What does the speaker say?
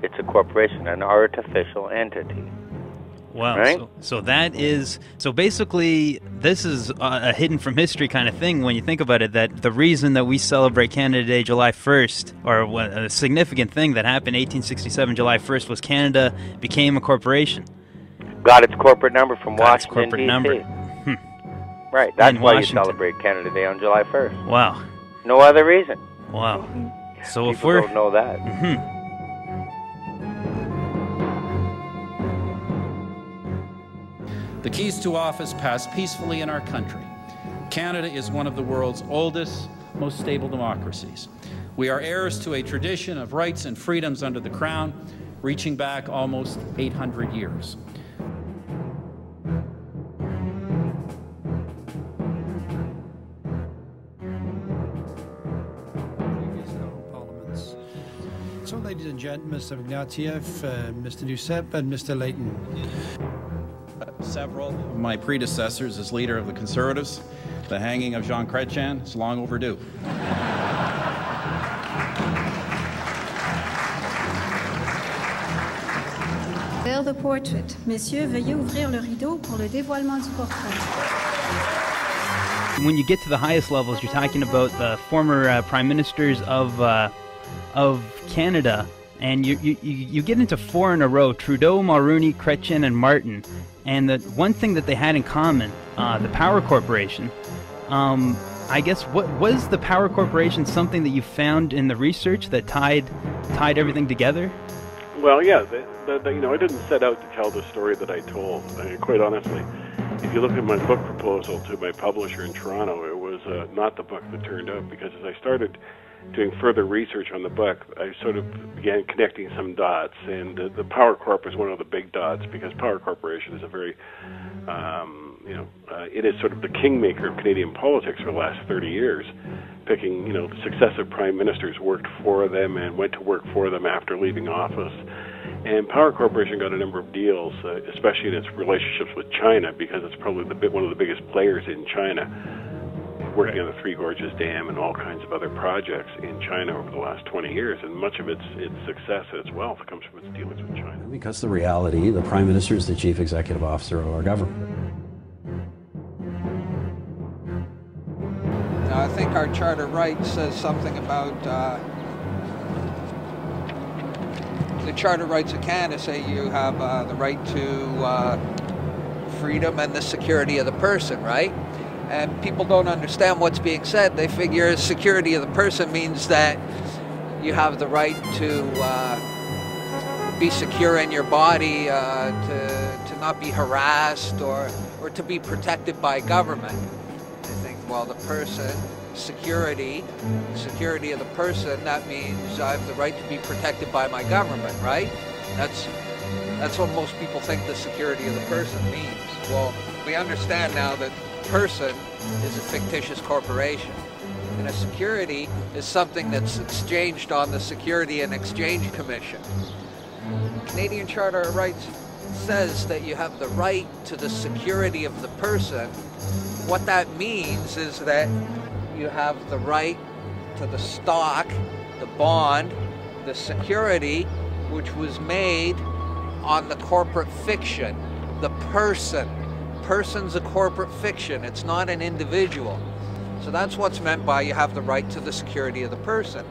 It's a corporation, an artificial entity. Wow. Right? So that is, so basically this is a hidden from history kind of thing when you think about it, that the reason that we celebrate Canada Day July 1st, or a significant thing that happened 1867 July 1st, was Canada became a corporation. Got its corporate number from Washington, corporate D.C. number. Right, that's In why Washington. you celebrate Canada Day on July 1st. Wow. No other reason. Wow. So if People we're... don't know that. The keys to office pass peacefully in our country. Canada is one of the world's oldest, most stable democracies. We are heirs to a tradition of rights and freedoms under the Crown, reaching back almost 800 years. So, ladies and gentlemen, Mr. Ignatieff, Mr. Duceppe, and Mr. Layton. Several of my predecessors as leader of the Conservatives, the hanging of Jean Chrétien is long overdue. Vers the portrait. Messieurs, veuillez ouvrir le rideau pour le dévoilement du portrait. When you get to the highest levels, you're talking about the former prime ministers of Canada, and you get into four in a row: Trudeau, Mulroney, Chrétien, and Martin. And the one thing that they had in common, the Power Corporation. I guess, what was the Power Corporation something that you found in the research that tied everything together? Well, yeah, you know, I didn't set out to tell the story that I told. Quite honestly, if you look at my book proposal to my publisher in Toronto, it was not the book that turned out, because as I started doing further research on the book, I sort of began connecting some dots, and the Power Corp is one of the big dots, because Power Corporation is a very, it is sort of the kingmaker of Canadian politics for the last 30 years, picking, you know, successive prime ministers worked for them and went to work for them after leaving office. And Power Corporation got a number of deals, especially in its relationships with China, because it's probably one of the biggest players in China, working on the Three Gorges Dam and all kinds of other projects in China over the last 20 years. And much of its success and its wealth comes from its dealings with China. Because the reality, the Prime Minister is the Chief Executive Officer of our government. I think our Charter of Rights says something about the Charter of Rights of Canada say you have the right to freedom and the security of the person, right? And people don't understand what's being said. They figure security of the person means that you have the right to be secure in your body, to not be harassed or to be protected by government. I think, well, the person, security of the person, that means I have the right to be protected by my government, right? That's what most people think the security of the person means. Well, we understand now that person is a fictitious corporation, and a security is something that's exchanged on the Security and Exchange Commission. Canadian Charter of Rights says that you have the right to the security of the person. What that means is that you have the right to the stock, the bond, the security, which was made on the corporate fiction, the person. Person's a corporate fiction, it's not an individual. So that's what's meant by you have the right to the security of the person.